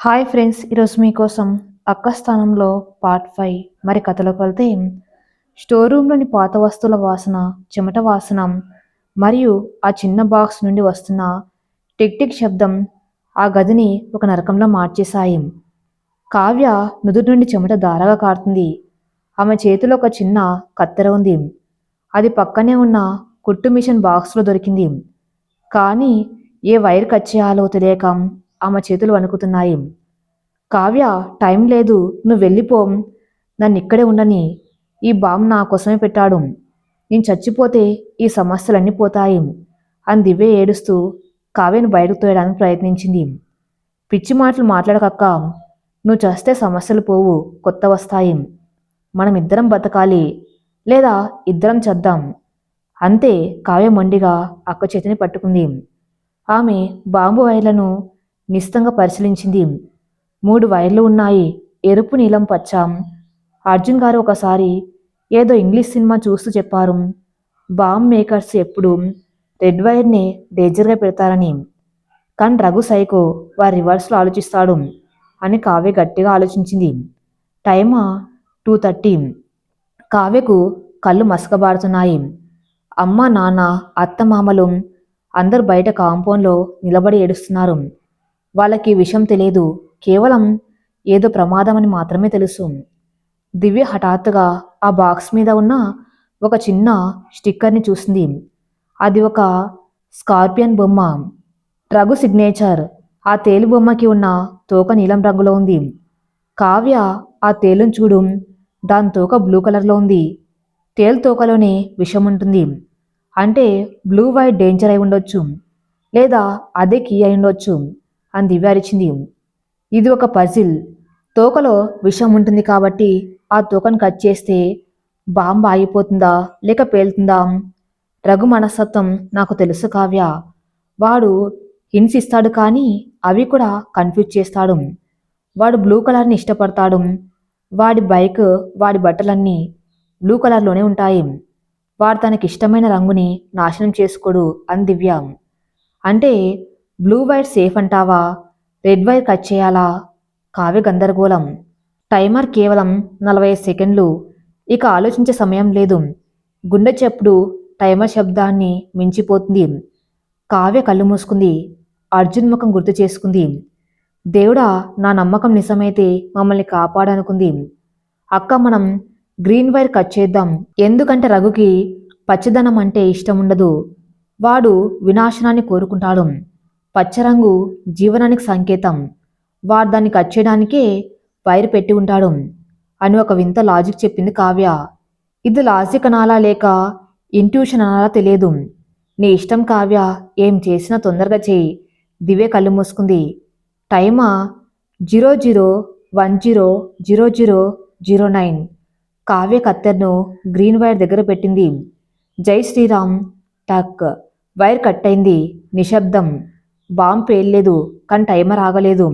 Hi friends, ఈరోజు మీకోసం అక్క స్థానంలో పార్ట్ 5 మరి కథలోకి వెళ్తే స్టోర్ రూమ్లోని పాత వస్తువుల వాసన, చెమట వాసన మరియు ఆ చిన్న బాక్స్ నుండి వస్తున్న టిక్ టిక్ శబ్దం ఆ గదిని ఒక నరకంలో మార్చేశాయి. కావ్య నుదుటి నుండి చెమట ధారగా కారుతుంది. ఆమె చేతిలో ఒక చిన్న కత్తెర ఉంది. అది పక్కనే ఉన్న కుట్టు మిషన్ బాక్స్లో దొరికింది. కానీ ఏ వైర్ కట్ చేయాలో తెలియక ఆమె చేతులు వణుకుతున్నాయి. కావ్య, టైం లేదు, నువ్వు వెళ్ళిపో. నన్ను ఇక్కడే ఉండని. ఈ బాంబు నా కోసమే పెట్టాడు. నేను చచ్చిపోతే ఈ సమస్యలన్నీ పోతాయి అని దివ్య ఏడుస్తూ కావ్యను బయటకు తోయడానికి ప్రయత్నించింది. పిచ్చి మాటలు మాట్లాడకక్క. నువ్వు చస్తే సమస్యలు పోవు, కొత్త వస్తాయి. మనం ఇద్దరం బతకాలి, లేదా ఇద్దరం చద్దాం. అంతే. కావ్య మొండిగా అక్క చేతిని పట్టుకుంది. ఆమె బాంబు వైర్లను నిశితంగా పరిశీలించింది. 3 వైర్లు ఉన్నాయి, ఎరుపు, నీలం, పచ్చ. అర్జున్ గారు ఒకసారి ఏదో ఇంగ్లీష్ సినిమా చూస్తూ చెప్పారు, బాంబ్ మేకర్స్ ఎప్పుడు రెడ్ వైర్నే డేంజర్గా పెడతారని. కానీ రఘు సైకో, వారి రివర్స్లో ఆలోచిస్తాడు అని కావ్య గట్టిగా ఆలోచించింది. టైమా 2:30. కావ్యకు కళ్ళు మసకబారుతున్నాయి. అమ్మ, నాన్న, అత్త, మామలు అందరూ బయట కాంపౌండ్లో నిలబడి ఏడుస్తున్నారు. వాళ్ళకి ఈ విషయం తెలియదు, కేవలం ఏదో ప్రమాదమని మాత్రమే తెలుసు. దివ్య హఠాత్తుగా ఆ బాక్స్ మీద ఉన్న ఒక చిన్న స్టిక్కర్ని చూసింది. అది ఒక స్కార్పియన్ బొమ్మ, రఘు సిగ్నేచర్. ఆ తేలు బొమ్మకి ఉన్న తోక నీలం రంగులో ఉంది. కావ్య ఆ తేలును చూడు, దాని తోక బ్లూ కలర్లో ఉంది. తేలు తోకలోనే విషం ఉంటుంది. అంటే బ్లూ వైట్ డేంజర్ అయి ఉండొచ్చు, లేదా అదే కీ అయి ఉండొచ్చు అని దివ్య అరిచింది. ఇది ఒక పజిల్. తోకలో విషం ఉంటుంది కాబట్టి ఆ తోకను కట్ చేస్తే బాంబు ఆగిపోతుందా లేక పేలుతుందా? రఘు మనస్తత్వం నాకు తెలుసు కావ్య. వాడు హింట్స్ ఇస్తాడు, కానీ అవి కూడా కన్ఫ్యూజ్ చేస్తాడు. వాడు బ్లూ కలర్ని ఇష్టపడతాడు. వాడి బైక్, వాడి బట్టలన్నీ బ్లూ కలర్లోనే ఉంటాయి. వాడు తనకి ఇష్టమైన రంగుని నాశనం చేసుకోడు అని దివ్య. అంటే బ్లూ వైర్ సేఫ్ అంటావా? రెడ్ వైర్ కట్ చేయాలా? కావ్య గందరగోళం. టైమర్ కేవలం 45 సెకండ్లు. ఇక ఆలోచించే సమయం లేదు. గుండె చప్పుడు టైమర్ శబ్దాన్ని మించిపోతుంది. కావ్య కళ్ళు మూసుకుంది. అర్జున్ ముఖం గుర్తు చేసుకుంది. దేవుడా, నా నమ్మకం నిజమైతే మమ్మల్ని కాపాడనుకుంది. అక్క, మనం గ్రీన్ వైర్ కట్ చేద్దాం. ఎందుకంటే రఘుకి పచ్చదనం అంటే ఇష్టం ఉండదు. వాడు వినాశనాన్ని కోరుకుంటాడు. పచ్చరంగు జీవనానికి సంకేతం. వాడు దాన్ని కట్ చేయడానికే వైర్ పెట్టి ఉంటాడు అని ఒక వింత లాజిక్ చెప్పింది కావ్య. ఇది లాజిక్ అనాలా లేక ఇంట్యూషన్ అనాలా తెలియదు. నీ ఇష్టం కావ్య, ఏం చేసినా తొందరగా చేయి. దివ్య కళ్ళు మూసుకుంది. టైమా 00100009. కావ్య కత్తెర్ను గ్రీన్ వైర్ దగ్గర పెట్టింది. జై శ్రీరామ్. టక్. వైర్ కట్ అయింది. నిశ్శబ్దం. బాంబు పేల్లేదు, కానీ టైమర్ ఆగలేదు.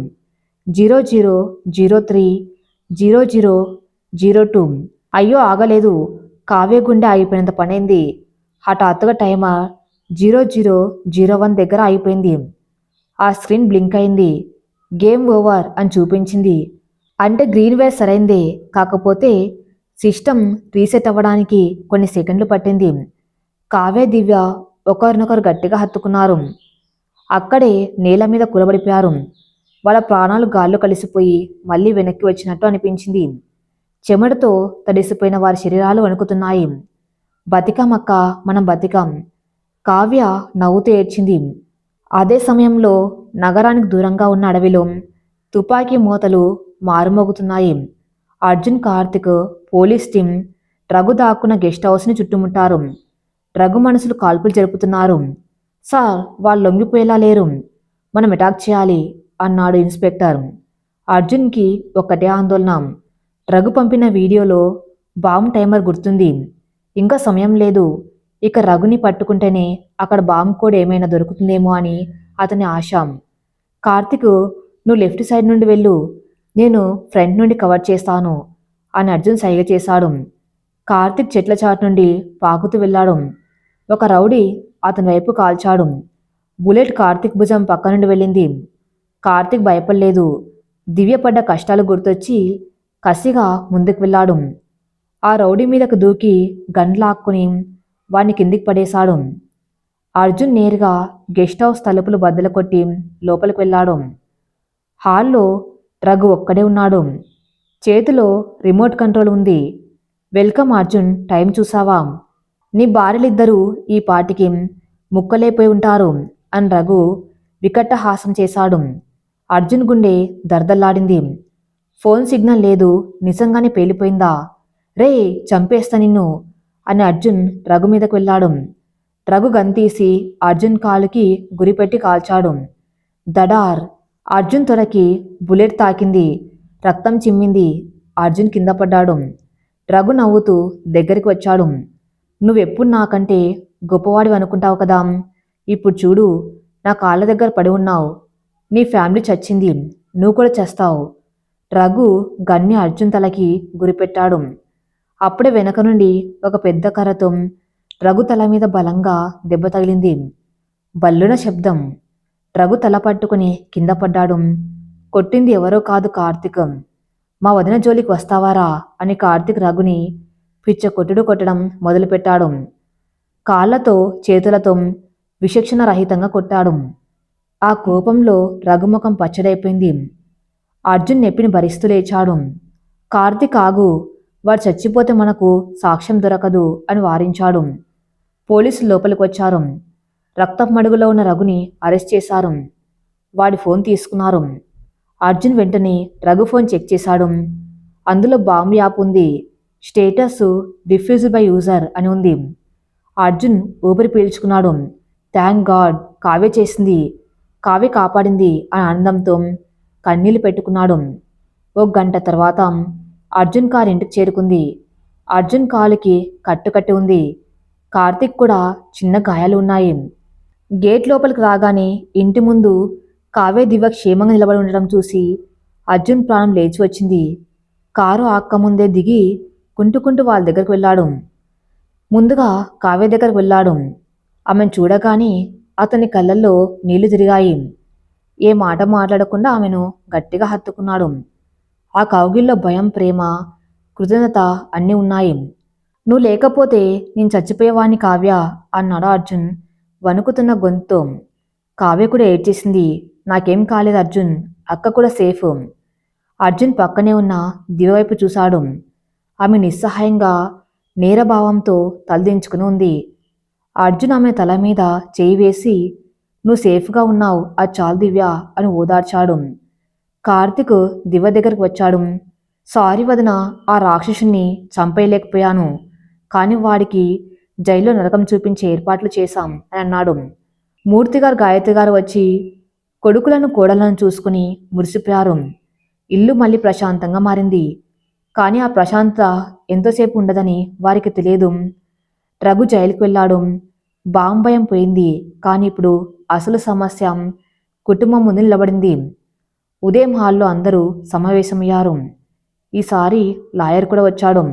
00030002. అయ్యో, ఆగలేదు. కావ్య గుండె ఆగిపోయినంత పనైంది. హఠాత్తుగా టైమర్ 0001 దగ్గర ఆగిపోయింది. ఆ స్క్రీన్ బ్లింక్ అయింది. గేమ్ ఓవర్ అని చూపించింది. అంటే గ్రీన్ వైర్ సరైందే, కాకపోతే సిస్టమ్ రీసెట్ అవ్వడానికి కొన్ని సెకండ్లు పట్టింది. కావ్య, దివ్య ఒకరినొకరు గట్టిగా హత్తుకున్నారు. అక్కడే నేల మీద కూలబడిపోయారు. వాళ్ళ ప్రాణాలు గాల్లో కలిసిపోయి మళ్ళీ వెనక్కి వచ్చినట్టు అనిపించింది. చెమటతో తడిసిపోయిన వారి శరీరాలు వణుకుతున్నాయి. బతికామక్క, మనం బతికాం. కావ్య నవ్వుతూ ఏడ్చింది. అదే సమయంలో నగరానికి దూరంగా ఉన్న అడవిలో తుపాకీ మోతలు మారుమోగుతున్నాయి. అర్జున్, కార్తిక్, పోలీస్ టీం రఘు దాక్కున్న గెస్ట్ హౌస్ని చుట్టుముట్టారు. రఘు మనుషులు కాల్పులు జరుపుతున్నారు. సార్, వాళ్ళు లొంగిపోయేలా లేరు, మనం అటాక్ చేయాలి అన్నాడు ఇన్స్పెక్టర్. అర్జున్కి ఒక్కటే ఆందోళన. రఘు పంపిన వీడియోలో బాంబు టైమర్ గుర్తుంది. ఇంకా సమయం లేదు. ఇక రఘుని పట్టుకుంటేనే అక్కడ బాంబు కోడ్ ఏమైనా దొరుకుతుందేమో అని అతని ఆశ. కార్తిక్, నువ్వు లెఫ్ట్ సైడ్ నుండి వెళ్ళు, నేను ఫ్రంట్ నుండి కవర్ చేస్తాను అని అర్జున్ సైగ చేశాడు. కార్తిక్ చెట్ల చాటు నుండి పాకుతూ వెళ్ళాడు. ఒక రౌడీ అతని వైపు కాల్చాడు. బుల్లెట్ కార్తిక్ భుజం పక్క నుండి వెళ్ళింది. కార్తిక్ భయపడలేదు. దివ్య పడ్డ కష్టాలు గుర్తొచ్చి కసిగా ముందుకు వెళ్ళాడు. ఆ రౌడీ మీదకు దూకి గన్ లాక్కుని వాణ్ణి కిందికి పడేశాడు. అర్జున్ నేరుగా గెస్ట్ హౌస్ తలుపులు బద్దలు కొట్టి లోపలికి వెళ్ళాడు. హాల్లో రఘు ఒక్కడే ఉన్నాడు. చేతిలో రిమోట్ కంట్రోల్ ఉంది. వెల్కమ్ అర్జున్, టైం చూసావా? నీ భార్యలిద్దరూ ఈ పాటికి ముక్కలైపోయి ఉంటారు అని రఘు వికట్టహాసం చేశాడు. అర్జున్ గుండె దర్దల్లాడింది. ఫోన్ సిగ్నల్ లేదు, నిజంగానే పేలిపోయిందా? రే, చంపేస్తా నిన్ను అని అర్జున్ రఘు మీదకు వెళ్ళాడు. రఘు గంతీసి అర్జున్ కాలుకి గురిపెట్టి కాల్చాడు. దడార్! అర్జున్ తొడకి బుల్లెట్ తాకింది. రక్తం చిమ్మింది. అర్జున్ కింద పడ్డాడు. రఘు నవ్వుతూ దగ్గరికి వచ్చాడు. నువ్వెప్పుడు నాకంటే గొప్పవాడివి అనుకుంటావు కదా, ఇప్పుడు చూడు, నా కాళ్ళ దగ్గర పడి ఉన్నావు. నీ ఫ్యామిలీ చచ్చింది, నువ్వు కూడా చస్తావు. రఘు గన్ని అర్జున్ తలకి గురిపెట్టాడు. అప్పుడే వెనక నుండి ఒక పెద్ద కర్రతో రఘు తల మీద బలంగా దెబ్బ తగిలింది. బల్లున శబ్దం. రఘు తల పట్టుకుని కింద పడ్డాడు. కొట్టింది ఎవరో కాదు, కార్తీక్. మా వదిన జోలికి వస్తావారా అని కార్తీక్ రఘుని పిచ్చ కొట్టుడు కొట్టడం మొదలుపెట్టాడు. కాళ్లతో చేతులతో విచక్షణ రహితంగా కొట్టాడు. ఆ కోపంలో రఘుముఖం పచ్చడైపోయింది. అర్జున్ నెప్పిని భరిస్తూ లేచాడు. కార్తీక్ ఆగు, వాడు చచ్చిపోతే మనకు సాక్ష్యం దొరకదు అని వారించాడు. పోలీసులు లోపలికి వచ్చారు. రక్తపు మడుగులో ఉన్న రఘుని అరెస్ట్ చేశారు. వాడి ఫోన్ తీసుకున్నారు. అర్జున్ వెంటనే రఘు ఫోన్ చెక్ చేశాడు. అందులో బాంబు యాప్ ఉంది. స్టేటస్ డిఫ్యూజ్డ్ బై యూజర్ అని ఉంది. అర్జున్ ఊపిరి పీల్చుకున్నాడు. థ్యాంక్ గాడ్, కావ్య చేసింది, కావ్య కాపాడింది అని ఆనందంతో కన్నీళ్లు పెట్టుకున్నాడు. ఓ గంట తర్వాత అర్జున్ కారు ఇంటికి చేరుకుంది. అర్జున్ కాలుకి కట్టుకట్టి ఉంది. కార్తీక్ కూడా చిన్న గాయాలు ఉన్నాయి. గేట్ లోపలికి రాగానే ఇంటి ముందు కావ్య దివ్య క్షేమంగా నిలబడి ఉండడం చూసి అర్జున్ ప్రాణం లేచి వచ్చింది. కారు ఆక్కముందే దిగి కుంటుకుంటూ వాళ్ళ దగ్గరకు వెళ్ళాడు. ముందుగా కావ్య దగ్గరకు వెళ్ళాడు. ఆమెను చూడగానే అతని కళ్ళల్లో నీళ్లు తిరిగాయి. ఏ మాట మాట్లాడకుండా ఆమెను గట్టిగా హత్తుకున్నాడు. ఆ కౌగిల్లో భయం, ప్రేమ, కృతజ్ఞత అన్నీ ఉన్నాయి. నువ్వు లేకపోతే నేను చచ్చిపోయేవాణ్ణి కావ్య అన్నాడు అర్జున్ వణుకుతున్న గొంతుతో. కావ్య కూడా ఏడ్చేసింది. నాకేం కాలేదు అర్జున్, అక్క కూడా సేఫ్. అర్జున్ పక్కనే ఉన్న దివ్యవైపు చూశాడు. ఆమె నిస్సహాయంగా నేరభావంతో తలదించుకుని ఉంది. అర్జున్ ఆమె తల మీద చేయి వేసి, నువ్వు సేఫ్గా ఉన్నావు, అది చాలు దివ్య అని ఓదార్చాడు. కార్తీక్ దివ్య దగ్గరికి వచ్చాడు. సారీ వదిన, ఆ రాక్షసుని చంపేయలేకపోయాను, కానీ వాడికి జైల్లో నరకం చూపించే ఏర్పాట్లు చేశాం అని అన్నాడు. మూర్తిగారు, గాయత్రి గారు వచ్చి కొడుకులను కోడలను చూసుకుని మురిసిపోయారు. ఇల్లు మళ్ళీ ప్రశాంతంగా మారింది. కానీ ఆ ప్రశాంతత ఎంతోసేపు ఉండదని వారికి తెలియదు. రఘు జైలుకి వెళ్ళాడు. బాంభయం పోయింది. కానీ ఇప్పుడు అసలు సమస్య కుటుంబం ముందు నిలబడింది. ఉదయం హాల్లో అందరూ సమావేశమయ్యారు. ఈసారి లాయర్ కూడా వచ్చాడు.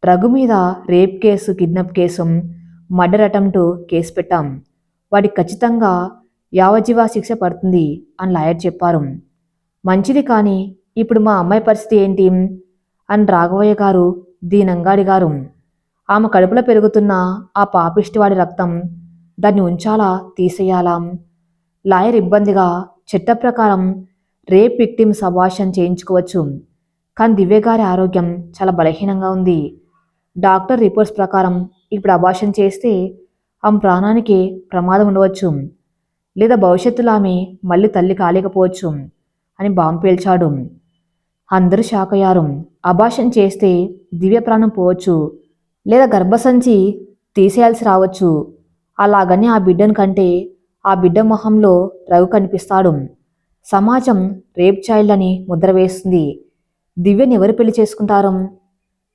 రఘు మీద rape case, kidnap case, murder attempt case పెట్టాం. వాడికి ఖచ్చితంగా యావజ్జీవ శిక్ష పడుతుంది అని లాయర్ చెప్పారు. మంచిది, కానీ ఇప్పుడు మా అమ్మాయి పరిస్థితి ఏంటి అని రాఘవయ్య గారు దీనంగా అడిగారు. ఆమె కడుపులో పెరుగుతున్న ఆ పాపిష్టివాడి రక్తం, దాన్ని ఉంచాలా తీసేయాలా? లాయర్ ఇబ్బందిగా, చట్ట ప్రకారం రేప్ విక్టిమ్స్ అబార్షన్ చేయించుకోవచ్చు, కానీ దివ్యగారి ఆరోగ్యం చాలా బలహీనంగా ఉంది. డాక్టర్ రిపోర్ట్స్ ప్రకారం ఇప్పుడు అబార్షన్ చేస్తే ఆమె ప్రాణానికి ప్రమాదం ఉండవచ్చు, లేదా భవిష్యత్తులో ఆమె మళ్ళీ తల్లి కాలేకపోవచ్చు అని బాంబు పేల్చాడు. అందరూ షాక్ అయ్యారు. అబార్షన్ చేస్తే దివ్య ప్రాణం పోవచ్చు, లేదా గర్భసంచి తీసేయాల్సి రావచ్చు. అలాగని ఆ బిడ్డను కంటే ఆ బిడ్డ మొహంలో రఘు కనిపిస్తాడు. సమాజం రేప్ చైల్డ్ అని ముద్ర వేస్తుంది. దివ్యని ఎవరు పెళ్లి చేసుకుంటారు?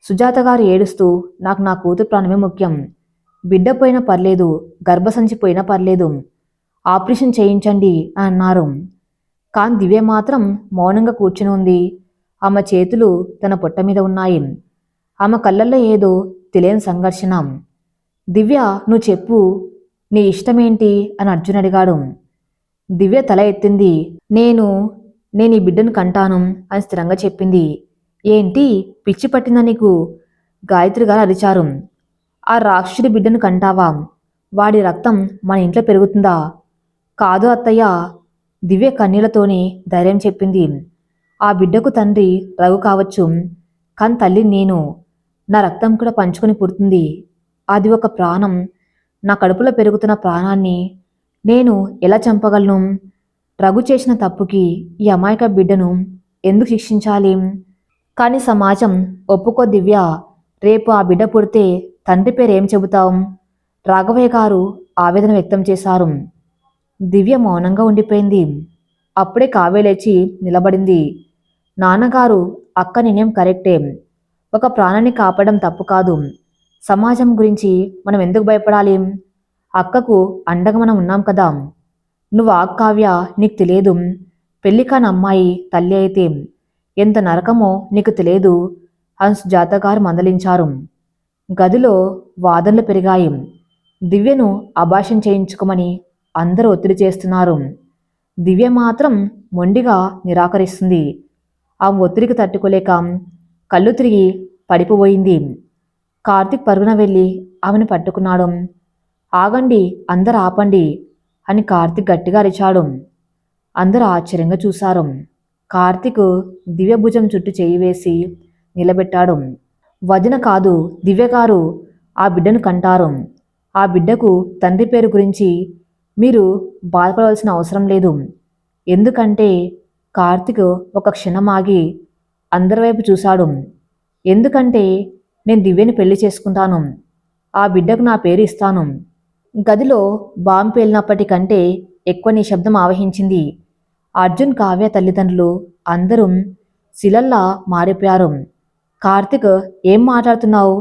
సుజాత గారు ఏడుస్తూ, నాకు నా కూతురు ప్రాణమే ముఖ్యం, బిడ్డ పోయినా పర్లేదు, గర్భసంచి పోయినా పర్లేదు, ఆపరేషన్ చేయించండి అని అన్నారు. కానీ దివ్య మాత్రం మౌనంగా కూర్చుని ఉంది. ఆమె చేతులు తన పొట్ట మీద ఉన్నాయి. ఆమె కళ్ళల్లో ఏదో తెలియని సంఘర్షణ. దివ్య, నువ్వు చెప్పు, నీ ఇష్టమేంటి అని అర్జున్ అడిగాడు. దివ్య తల ఎత్తింది. నేను ఈ బిడ్డను కంటాను అని స్థిరంగా చెప్పింది. ఏంటి, పిచ్చి పట్టిందా నీకు? గాయత్రి గారు అరిచారు. ఆ రాక్షసుడి బిడ్డను కంటావా? వాడి రక్తం మన ఇంట్లో పెరుగుతుందా? కాదు అత్తయ్య, దివ్య కన్నీళ్లతోనే ధైర్యం చెప్పింది. ఆ బిడ్డకు తండ్రి రఘు కావచ్చు, కానీ తల్లి నేను. నా రక్తం కూడా పంచుకొని పుడుతుంది. అది ఒక ప్రాణం. నా కడుపులో పెరుగుతున్న ప్రాణాన్ని నేను ఎలా చంపగలను? రఘు చేసిన తప్పుకి ఈ అమాయక బిడ్డను ఎందుకు శిక్షించాలి? కానీ సమాజం ఒప్పుకో దివ్య. రేపు ఆ బిడ్డ పుడితే తండ్రి పేరు ఏం చెబుతాం? రాఘవయ్య గారు ఆవేదన వ్యక్తం చేశారు. దివ్య మౌనంగా ఉండిపోయింది. అప్పుడే కావ్య లేచి నిలబడింది. నాన్నగారు, అక్క నిర్ణయం కరెక్టే. ఒక ప్రాణాన్ని కాపాడడం తప్పు కాదు. సమాజం గురించి మనం ఎందుకు భయపడాలి? అక్కకు అండగా మనం ఉన్నాం కదా. నువ్వు ఆ కావ్య, నీకు తెలియదు. పెళ్లి కాని అమ్మాయి తల్లి అయితే ఎంత నరకమో నీకు తెలియదు అని సుజాత గారు మందలించారు. గదిలో వాదనలు పెరిగాయి. దివ్యను అభాషణ చేయించుకోమని అందరూ ఒత్తిడి చేస్తున్నారు. దివ్య మాత్రం మొండిగా నిరాకరిస్తుంది. ఆ ఒత్తిడికి తట్టుకోలేక కళ్ళు తిరిగి పడిపోయింది. కార్తీక్ పరుగున వెళ్ళి ఆమెను పట్టుకున్నాడు. ఆగండి, అందరూ ఆపండి అని కార్తీక్ గట్టిగా అరిచాడు. అందరూ ఆశ్చర్యంగా చూశారు. కార్తీక్ దివ్య భుజం చుట్టూ చేయి వేసి నిలబెట్టాడు. వదిన కాదు, దివ్య గారు ఆ బిడ్డను కంటారు. ఆ బిడ్డకు తండ్రి పేరు గురించి మీరు బాధపడవలసిన అవసరం లేదు. ఎందుకంటే కార్తీక్ ఒక క్షణం ఆగి అందరి వైపు చూశాడు. ఎందుకంటే నేను దివ్యని పెళ్లి చేసుకుంటాను. ఆ బిడ్డకు నా పేరు ఇస్తాను. గదిలో బాంబు పేలినప్పటికంటే ఎక్కువ నిశ్శబ్దం ఆవహించింది. అర్జున్, కావ్య తల్లిదండ్రులు అందరూ శిలల్లా మారిపోయారు. కార్తీక్, ఏం మాట్లాడుతున్నావు?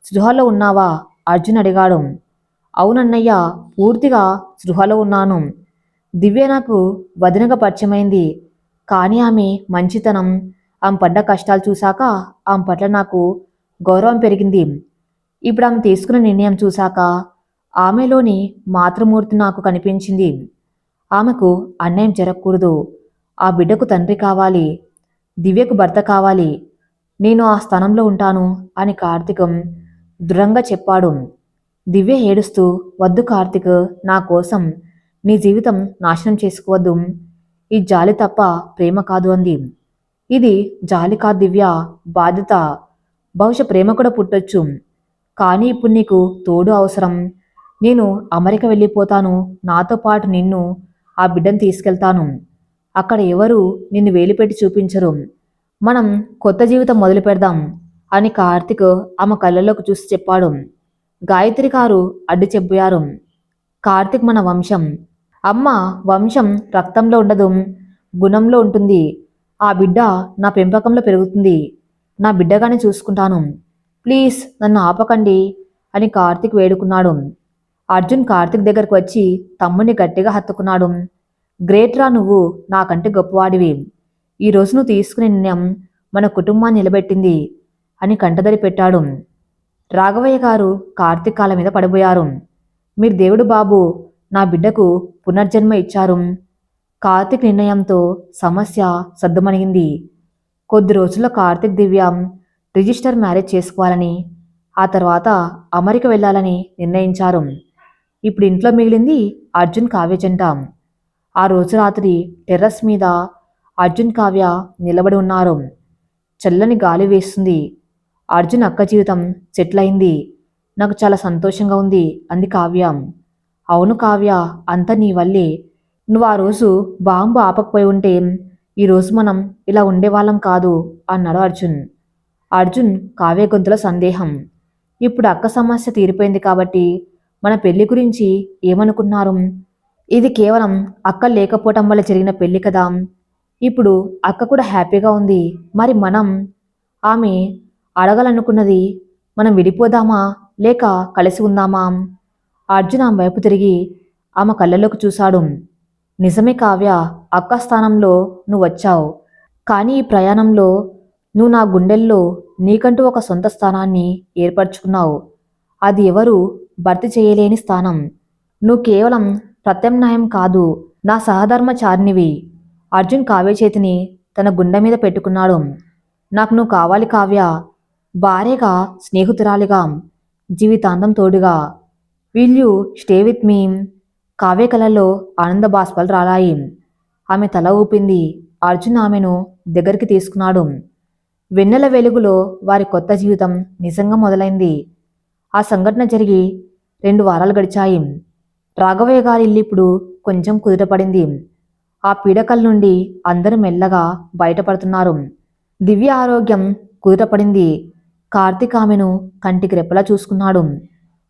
స్పృహలో ఉన్నావా? అర్జున్ అడిగాడు. అవునన్నయ్య, పూర్తిగా స్పృహలో ఉన్నాను. దివ్య నాకు వదినగా పరిచయమైంది. కానీ ఆమె మంచితనం, ఆమె పడ్డ కష్టాలు చూశాక ఆమె పట్ల నాకు గౌరవం పెరిగింది. ఇప్పుడు ఆమె తీసుకున్న నిర్ణయం చూశాక ఆమెలోని మాతృమూర్తి నాకు కనిపించింది. ఆమెకు అన్యాయం జరగకూడదు. ఆ బిడ్డకు తండ్రి కావాలి, దివ్యకు భర్త కావాలి. నేను ఆ స్థానంలో ఉంటాను అని కార్తీకం దృఢంగా చెప్పాడు. దివ్య ఏడుస్తూ, వద్దు కార్తీక్, నా కోసం నీ జీవితం నాశనం చేసుకోవద్దు. ఈ జాలి తప్ప ప్రేమ కాదు అంది. ఇది జాలి కాదు దివ్య, బాధ్యత. బహుశా ప్రేమ కూడా పుట్టొచ్చు, కానీ ఇప్పుడు నీకు తోడు అవసరం. నేను అమెరికా వెళ్ళిపోతాను. నాతో పాటు నిన్ను, ఆ బిడ్డను తీసుకెళ్తాను. అక్కడ ఎవరు నిన్ను వేలిపెట్టి చూపించరు. మనం కొత్త జీవితం మొదలు పెడదాం అని కార్తీక్ ఆమె కళ్ళలోకి చూసి చెప్పాడు. గాయత్రి గారు అడ్డు చెప్పారు. కార్తీక్ మన వంశం. అమ్మ, వంశం రక్తంలో ఉండదు, గుణంలో ఉంటుంది. ఆ బిడ్డ నా పెంపకంలో పెరుగుతుంది. నా బిడ్డగానే చూసుకుంటాను. ప్లీజ్ నన్ను ఆపకండి అని కార్తీక్ వేడుకున్నాడు. అర్జున్ కార్తీక్ దగ్గరకు వచ్చి తమ్ముడిని గట్టిగా హత్తుకున్నాడు. గ్రేట్ రా, నువ్వు నాకంటే గొప్పవాడివి. ఈరోజు నువ్వు తీసుకునే నిర్ణయం మన కుటుంబాన్ని నిలబెట్టింది అని కంటదడి పెట్టాడు. రాఘవయ్య గారు కార్తీక్ కాళ్ళ మీద పడిపోయారు. మీరు దేవుడు బాబు, నా బిడ్డకు పునర్జన్మ ఇచ్చారు. కార్తీక్ నిర్ణయంతో సమస్య సద్దుమణిగింది. కొద్ది రోజుల్లో కార్తీక్, దివ్య రిజిస్టర్ మ్యారేజ్ చేసుకోవాలని, ఆ తర్వాత అమెరికా వెళ్ళాలని నిర్ణయించారు. ఇప్పుడు ఇంట్లో మిగిలింది అర్జున్, కావ్య జంట. ఆ రోజు రాత్రి టెర్రస్ మీద అర్జున్, కావ్య నిలబడి ఉన్నారు. చల్లని గాలి వేస్తుంది. అర్జున్ అక్క జీవితం సెటిల్ అయింది. నాకు చాలా సంతోషంగా ఉంది అంది కావ్య. అవును కావ్య, అంతా నీ వల్లే. నువ్వు ఆ రోజు బాంబు ఆపకపోయి ఉంటే ఈరోజు మనం ఇలా ఉండేవాళ్ళం కాదు అన్నాడు అర్జున్. అర్జున్, కావ్య గొంతులో సందేహం. ఇప్పుడు అక్క సమస్య తీరిపోయింది కాబట్టి మన పెళ్లి గురించి ఏమనుకున్నారు? ఇది కేవలం అక్క లేకపోవటం వల్ల జరిగిన పెళ్లి కదా. ఇప్పుడు అక్క కూడా హ్యాపీగా ఉంది. మరి మనం? ఆమె అడగాలనుకున్నది, మనం విడిపోదామా లేక కలిసి ఉందామా? అర్జున్ ఆమె వైపు తిరిగి ఆమె కళ్ళలోకి చూశాడు. నిజమే కావ్య, అక్క స్థానంలో నువ్వు వచ్చావు. కానీ ఈ ప్రయాణంలో నువ్వు నా గుండెల్లో నీకంటూ ఒక సొంత స్థానాన్ని ఏర్పరచుకున్నావు. అది ఎవరు భర్తీ చేయలేని స్థానం. నువ్వు కేవలం ప్రత్యామ్నాయం కాదు, నా సహధర్మచారినివి. అర్జున్ కావ్య చేతిని తన గుండె మీద పెట్టుకున్నాడు. నాకు నువ్వు కావాలి కావ్య, భార్యగా, స్నేహితురాలిగా, జీవితాంతం తోడుగా. Will you stay with me? Kavya కళల్లో ఆనంద బాష్పాలు రాలాయి. ఆమె తల ఊపింది. అర్జున్ ఆమెను దగ్గరికి తీసుకున్నాడు. వెన్నెల వెలుగులో వారి కొత్త జీవితం నిజంగా మొదలైంది. ఆ సంఘటన జరిగి 2 వారాలు గడిచాయి. రాఘవయ్య గారి ఇల్లు ఇప్పుడు కొంచెం కుదుటపడింది. ఆ పీడకల నుండి అందరూ మెల్లగా బయటపడుతున్నారు. దివ్య ఆరోగ్యం కుదుటపడింది. కార్తీక్ ఆమెను కంటికి రెప్పలా చూసుకున్నాడు.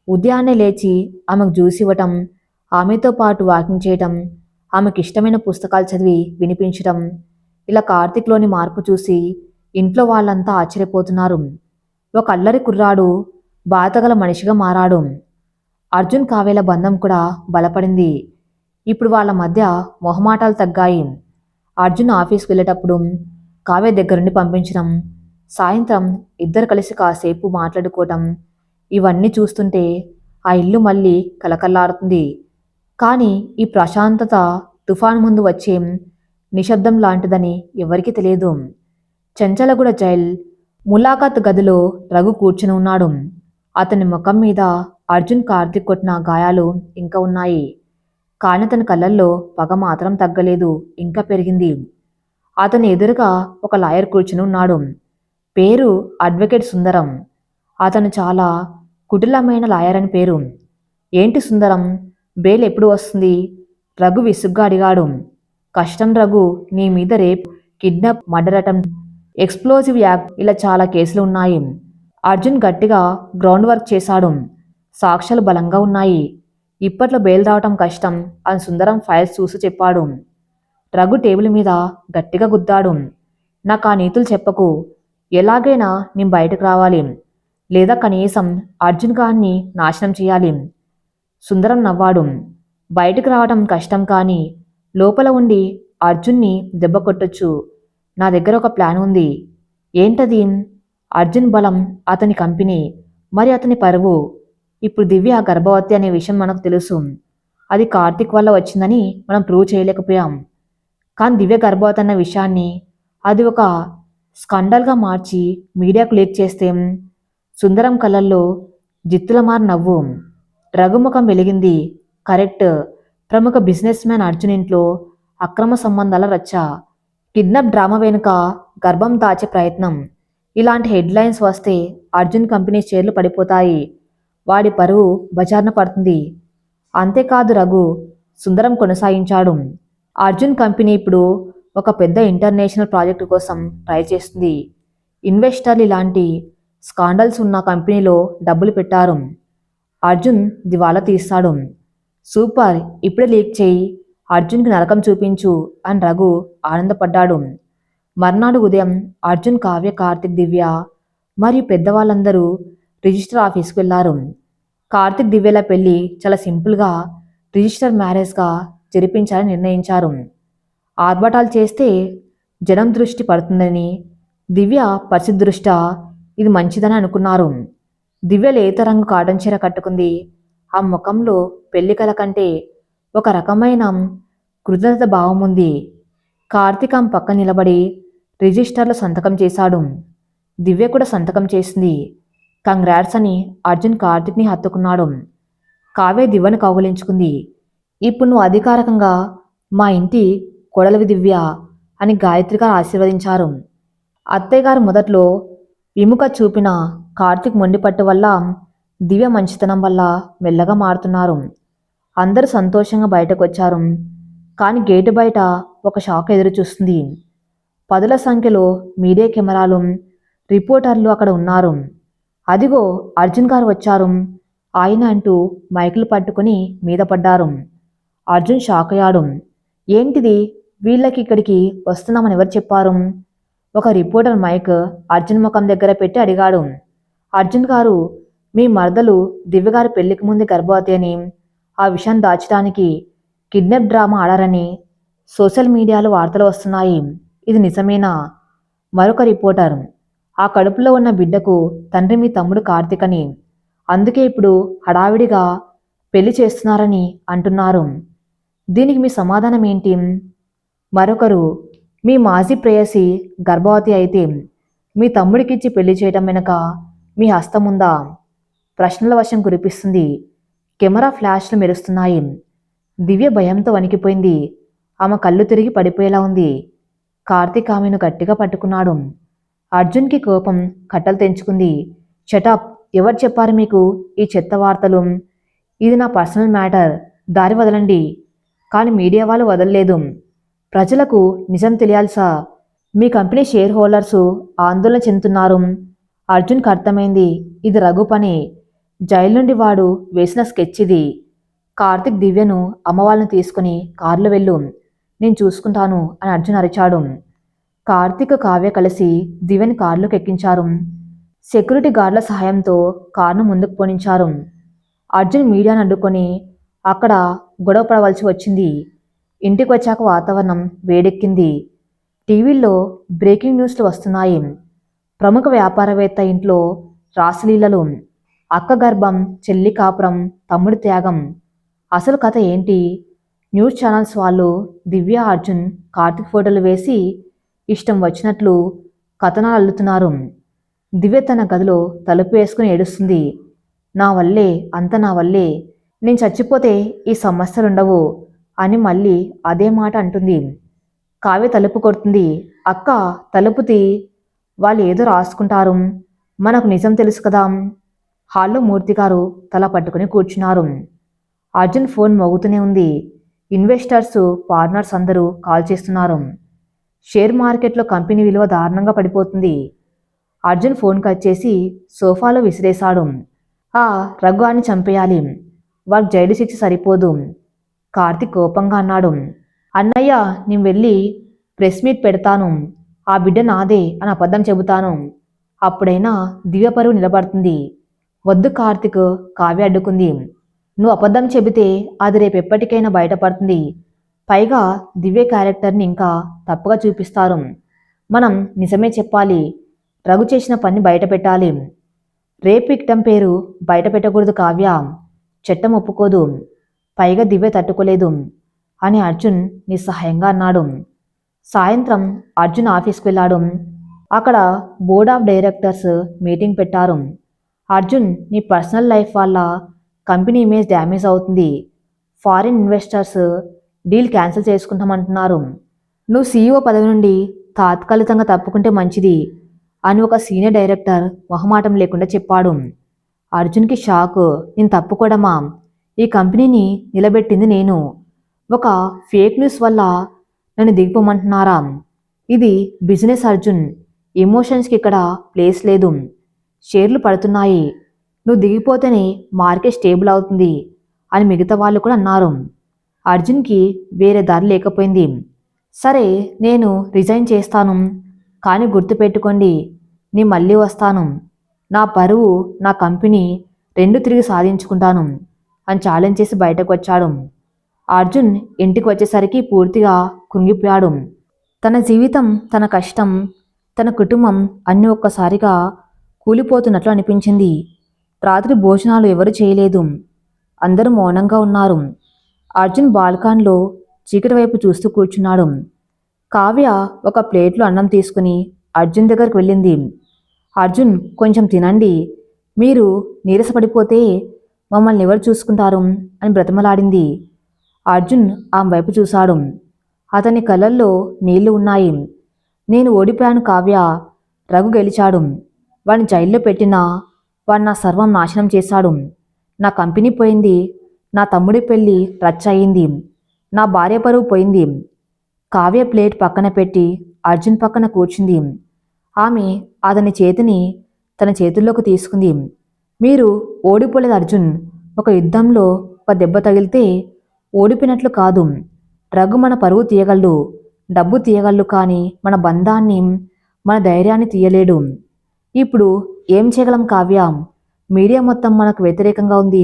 ఉదయాన్నే లేచి ఆమెకు జ్యూస్ ఇవ్వటం, ఆమెతో పాటు వాకింగ్ చేయటం, ఆమెకి ఇష్టమైన పుస్తకాలు చదివి వినిపించటం, ఇలా కార్తీక్లోని మార్పు చూసి ఇంట్లో వాళ్ళంతా ఆశ్చర్యపోతున్నారు. ఒక అల్లరి కుర్రాడు బాధగల మనిషిగా మారాడు. అర్జున్ కావ్యల బంధం కూడా బలపడింది. ఇప్పుడు వాళ్ళ మధ్య మొహమాటాలు తగ్గాయి. అర్జున్ ఆఫీస్కి వెళ్ళేటప్పుడు కావ్య దగ్గరుండి పంపించడం, సాయంత్రం ఇద్దరు కలిసి కాసేపు మాట్లాడుకోవటం, ఇవన్నీ చూస్తుంటే ఆ ఇల్లు మళ్ళీ కలకల్లాడుతుంది. కానీ ఈ ప్రశాంతత తుఫాను ముందు వచ్చే నిశ్శబ్దం లాంటిదని ఎవరికీ తెలియదు. చెంచలగూడ జైల్ ములాఖాత్ గదిలో రఘు కూర్చుని ఉన్నాడు. అతని ముఖం మీద అర్జున్ కార్తీక్ కొట్టిన గాయాలు ఇంకా ఉన్నాయి. కానీ అతని కళ్ళల్లో పగ మాత్రం తగ్గలేదు, ఇంకా పెరిగింది. అతని ఎదురుగా ఒక లాయర్ కూర్చుని ఉన్నాడు. పేరు అడ్వకేట్ సుందరం. అతను చాలా కుటిలమైన లాయర్ అని పేరు. ఏంటి సుందరం, బెయిల్ ఎప్పుడు వస్తుంది? రఘు విసుగ్గా అడిగాడు. కష్టం రఘు, నీ మీద rape, kidnap, murder attempt, explosive act, ఇలా చాలా కేసులు ఉన్నాయి. అర్జున్ గట్టిగా గ్రౌండ్ వర్క్ చేశాడు. సాక్ష్యాలు బలంగా ఉన్నాయి. ఇప్పట్లో బెయిల్ రావటం కష్టం అని సుందరం ఫైల్స్ చూసి చెప్పాడు. రఘు టేబుల్ మీద గట్టిగా గుద్దాడు. నాకు ఆ నీతులు చెప్పకు. ఎలాగైనా నేను బయటకు రావాలి, లేదా కనీసం అర్జున్ గారిని నాశనం చేయాలి. సుందరం నవ్వాడు. బయటకు రావడం కష్టం, కానీ లోపల ఉండి అర్జున్ని దెబ్బ కొట్టొచ్చు. నా దగ్గర ఒక ప్లాన్ ఉంది. ఏంటది? అర్జున్ బలం, అతని కంపెనీ, మరి అతని పరువు. ఇప్పుడు దివ్య గర్భవతి అనే విషయం మనకు తెలుసు. అది కార్తీక్ వల్ల వచ్చిందని మనం ప్రూవ్ చేయలేకపోయాం. కానీ దివ్య గర్భవతి అన్న విషయాన్ని అది ఒక స్కండల్గా మార్చి మీడియాకు లీక్ చేస్తే? సుందరం కళ్ళల్లో జిత్తులమార్ నవ్వు. రఘుముఖం వెలిగింది. కరెక్ట్. ప్రముఖ బిజినెస్ మ్యాన్ అర్జున్ ఇంట్లో అక్రమ సంబంధాల రచ్చ, కిడ్నాప్ డ్రామా వెనుక గర్భం దాచే ప్రయత్నం. ఇలాంటి హెడ్లైన్స్ వస్తే అర్జున్ కంపెనీ షేర్లు పడిపోతాయి. వాడి పరువు బజార్న పడుతుంది. అంతేకాదు రఘు, సుందరం కొనసాగించాడు, అర్జున్ కంపెనీ ఇప్పుడు ఒక పెద్ద ఇంటర్నేషనల్ ప్రాజెక్టు కోసం ట్రై చేస్తుంది. ఇన్వెస్టర్లు ఇలాంటి స్కాండల్స్ ఉన్న కంపెనీలో డబ్బులు పెట్టారు. అర్జున్ దివాలా తీస్తాడు. సూపర్, ఇప్పుడే లీక్ చేయి, అర్జున్కి నరకం చూపించు అని రఘు ఆనందపడ్డాడు. మర్నాడు ఉదయం అర్జున్, కావ్య, కార్తిక్, దివ్య మరియు పెద్దవాళ్ళందరూ రిజిస్టర్ ఆఫీస్కి వెళ్లారు. కార్తిక్ దివ్యల పెళ్లి చాలా సింపుల్గా రిజిస్టర్ మ్యారేజ్గా జరిపించాలని నిర్ణయించారు. ఆర్భటాలు చేస్తే జనం దృష్టి పడుతుందని, దివ్య పరిస్థితి దృష్ట్యా ఇది మంచిదని అనుకున్నారు. దివ్య లేత రంగు కాటన్ చీర కట్టుకుంది. ఆ ముఖంలో పెళ్లి కల కంటే ఒక రకమైన కృతజ్ఞత భావం ఉంది. కార్తీక్ ఆమె పక్కన నిలబడి రిజిస్టర్లో సంతకం చేశాడు. దివ్య కూడా సంతకం చేసింది. కంగ్రాట్స్ అని అర్జున్ కార్తీక్ని హత్తుకున్నాడు. కావ్య దివ్యను కౌగిలించుకుంది. ఇప్పుడు నువ్వు అధికారికంగా మా ఇంటి కోడలివి దివ్య అని గాయత్రి గారు ఆశీర్వదించారు. అత్తయ్య గారు మొదట్లో విముఖ చూపిన కార్తీక్ మొండిపట్టు వల్ల, దివ్య మంచితనం వల్ల మెల్లగా మారుతున్నారు. అందరూ సంతోషంగా బయటకు వచ్చారు. కానీ గేటు బయట ఒక షాక్ ఎదురు చూస్తుంది. పదుల సంఖ్యలో మీడియా కెమెరాలు, రిపోర్టర్లు అక్కడ ఉన్నారు. అదిగో అర్జున్ గారు వచ్చారు ఆయన అంటూ మైకులు పట్టుకుని మీద పడ్డారు. అర్జున్ షాక్ అయ్యాడు. ఏంటిది, వీళ్ళకి ఇక్కడికి వస్తున్నామని ఎవరు చెప్పారు? ఒక రిపోర్టర్ మైక్ అర్జున్ ముఖం దగ్గర పెట్టి అడిగాడు. అర్జున్ గారు, మీ మరదలు దివ్యగారి పెళ్లికి ముందు గర్భవతి అని, ఆ విషయం దాచడానికి కిడ్నాప్ డ్రామా ఆడారని సోషల్ మీడియాలో వార్తలు వస్తున్నాయి. ఇది నిజమేనా? మరొక రిపోర్టర్, ఆ కడుపులో ఉన్న బిడ్డకు తండ్రి మీ తమ్ముడు కార్తీక్ అని, అందుకే ఇప్పుడు హడావిడిగా పెళ్లి చేస్తున్నారని అంటున్నారు. దీనికి మీ సమాధానం ఏంటి? మరొకరు, మీ మాజీ ప్రేయసి గర్భవతి అయితే మీ తమ్ముడికిచ్చి పెళ్లి చేయటం వెనుక మీ హస్తముందా? ప్రశ్నల వర్షం కురిపిస్తుంది. కెమెరా ఫ్లాష్లు మెరుస్తున్నాయి. దివ్య భయంతో వణికిపోయింది. ఆమె కళ్ళు తిరిగి పడిపోయేలా ఉంది. కార్తీక్ ఆమెను గట్టిగా పట్టుకున్నాడు. అర్జున్కి కోపం కట్టలు తెంచుకుంది. షటప్! ఎవరు చెప్పారు మీకు ఈ చెత్త వార్తలు? ఇది నా పర్సనల్ మ్యాటర్. దారి వదలండి. కానీ మీడియా వాళ్ళు వదలలేదు. ప్రజలకు నిజం తెలియాల్సా? మీ కంపెనీ షేర్ హోల్డర్సు ఆందోళన చెందుతున్నారు. అర్జున్కి అర్థమైంది, ఇది రఘు పని. జైలు నుండి వాడు వేసిన స్కెచ్ ఇది. కార్తిక్ దివ్యను అమ్మ వాళ్ళని తీసుకుని కారులో వెళ్ళు, నేను చూసుకుంటాను అని అర్జున్ అరిచాడు. కార్తిక్ కావ్య కలిసి దివ్యని కారులోకి ఎక్కించారు. సెక్యూరిటీ గార్డుల సహాయంతో కారును ముందుకు పోనించారు. అర్జున్ మీడియాను అడ్డుకొని అక్కడ గొడవ పడవలసి వచ్చింది. ఇంటికి వచ్చాక వాతావరణం వేడెక్కింది. టీవీల్లో బ్రేకింగ్ న్యూస్లు వస్తున్నాయి. ప్రముఖ వ్యాపారవేత్త ఇంట్లో రాసలీలలు, అక్క గర్భం, చెల్లి కాపురం, తమ్ముడి త్యాగం. అసలు కథ ఏంటి? న్యూస్ ఛానల్స్ వాళ్ళు దివ్య, అర్జున్, కార్తిక్ ఫోటోలు వేసి ఇష్టం వచ్చినట్లు కథనాలు అల్లుతున్నారు. దివ్య తన గదిలో తలుపు వేసుకుని ఏడుస్తుంది. నా వల్లే, అంత నా వల్లే, నేను చచ్చిపోతే ఈ సమస్యలుండవు అని మళ్ళీ అదే మాట అంటుంది. కావ్య తలుపు కొడుతుంది. అక్క తలుపు తీ, వాళ్ళు ఏదో రాసుకుంటారు, మనకు నిజం తెలుసు కదా. హాల్లో మూర్తిగారు తల పట్టుకుని కూర్చున్నారు. అర్జున్ ఫోన్ మోగుతూనే ఉంది. ఇన్వెస్టర్స్, పార్ట్నర్స్ అందరూ కాల్ చేస్తున్నారు. షేర్ మార్కెట్లో కంపెనీ విలువ దారుణంగా పడిపోతుంది. అర్జున్ ఫోన్ కట్ చేసి సోఫాలో విసిరేశాడు. ఆ రఘు అని చంపేయాలి, వారికి జైలు శిక్ష సరిపోదు. కార్తిక్ కోపంగా అన్నాడు. అన్నయ్య, నేను వెళ్ళి ప్రెస్ మీట్ పెడతాను, ఆ బిడ్డ నాదే అని అబద్ధం చెబుతాను. అప్పుడైనా దివ్య పరువు నిలబడుతుంది. వద్దు కార్తిక్, కావ్య అడ్డుకుంది. నువ్వు అబద్ధం చెబితే అది రేపెప్పటికైనా బయటపడుతుంది. పైగా దివ్య క్యారెక్టర్ని ఇంకా తప్పుగా చూపిస్తారు. మనం నిజమే చెప్పాలి. రఘు చేసిన పని బయట పెట్టాలి. రేప్ విక్టమ్ పేరు బయట పెట్టకూడదు కావ్య, చట్టం ఒప్పుకోదు. పైగా దివ్య తట్టుకోలేదు అని అర్జున్ నిస్సహాయంగా అన్నాడు. సాయంత్రం అర్జున్ ఆఫీస్కి వెళ్ళాడు. అక్కడ బోర్డ్ ఆఫ్ డైరెక్టర్స్ మీటింగ్ పెట్టారు. అర్జున్, నీ పర్సనల్ లైఫ్ వల్ల కంపెనీ ఇమేజ్ డ్యామేజ్ అవుతుంది. ఫారిన్ ఇన్వెస్టర్స్ డీల్ క్యాన్సిల్ చేసుకుంటామంటున్నారు. నువ్వు సీఈఓ పదవి నుండి తాత్కాలికంగా తప్పుకుంటే మంచిది అని ఒక సీనియర్ డైరెక్టర్ మొహమాటం లేకుండా చెప్పాడు. అర్జున్కి షాక్. నేను తప్పుకోవడమా? ఈ కంపెనీని నిలబెట్టింది నేను. ఒక ఫేక్ న్యూస్ వల్ల నన్ను దిగిపోమంటున్నారా? ఇది బిజినెస్ అర్జున్, ఎమోషన్స్కి ఇక్కడ ప్లేస్ లేదు. షేర్లు పడుతున్నాయి, నువ్వు దిగిపోతేనే మార్కెట్ స్టేబుల్ అవుతుంది అని మిగతా వాళ్ళు కూడా అన్నారు. అర్జున్కి వేరే దారి లేకపోయింది. సరే, నేను రిజైన్ చేస్తాను, కానీ గుర్తుపెట్టుకోండి, నేను మళ్ళీ వస్తాను. నా పరువు, నా కంపెనీ రెండు తిరిగి సాధించుకుంటాను అని ఛాలెంజ్ చేసి బయటకు వచ్చాడు. అర్జున్ ఇంటికి వచ్చేసరికి పూర్తిగా కుంగిపోయాడు. తన జీవితం, తన కష్టం, తన కుటుంబం అన్నీ ఒక్కసారిగా కూలిపోతున్నట్లు అనిపించింది. రాత్రి భోజనాలు ఎవరు చేయలేదు. అందరూ మౌనంగా ఉన్నారు. అర్జున్ బాల్కాన్లో చీకటి వైపు చూస్తూ కూర్చున్నాడు. కావ్య ఒక ప్లేట్లో అన్నం తీసుకుని అర్జున్ దగ్గరకు వెళ్ళింది. అర్జున్, కొంచెం తినండి, మీరు నీరసపడిపోతే మమ్మల్ని ఎవరు చూసుకుంటారు అని బ్రతిమలాడింది. అర్జున్ ఆమె వైపు చూశాడు. అతని కళ్ళల్లో నీళ్లు ఉన్నాయి. నేను ఓడిపోయాను కావ్య, రఘు గెలిచాడు. వాడిని జైల్లో పెట్టినా వాడు నా సర్వం నాశనం చేశాడు. నా కంపెనీ పోయింది, నా తమ్ముడి పెళ్ళి రచ్చ అయింది, నా భార్య పరువు పోయింది. కావ్య ప్లేట్ పక్కన పెట్టి అర్జున్ పక్కన కూర్చుంది. ఆమె అతని చేతిని తన చేతుల్లోకి తీసుకుంది. మీరు ఓడిపోలేదు అర్జున్. ఒక యుద్ధంలో ఒక దెబ్బ తగిలితే ఓడిపోయినట్లు కాదు. రఘు మన పరువు తీయగలడు, డబ్బు తీయగలడు, కానీ మన బంధాన్ని, మన ధైర్యాన్ని తీయలేడు. ఇప్పుడు ఏం చేయగలం కావ్య? మీడియా మొత్తం మనకు వ్యతిరేకంగా ఉంది.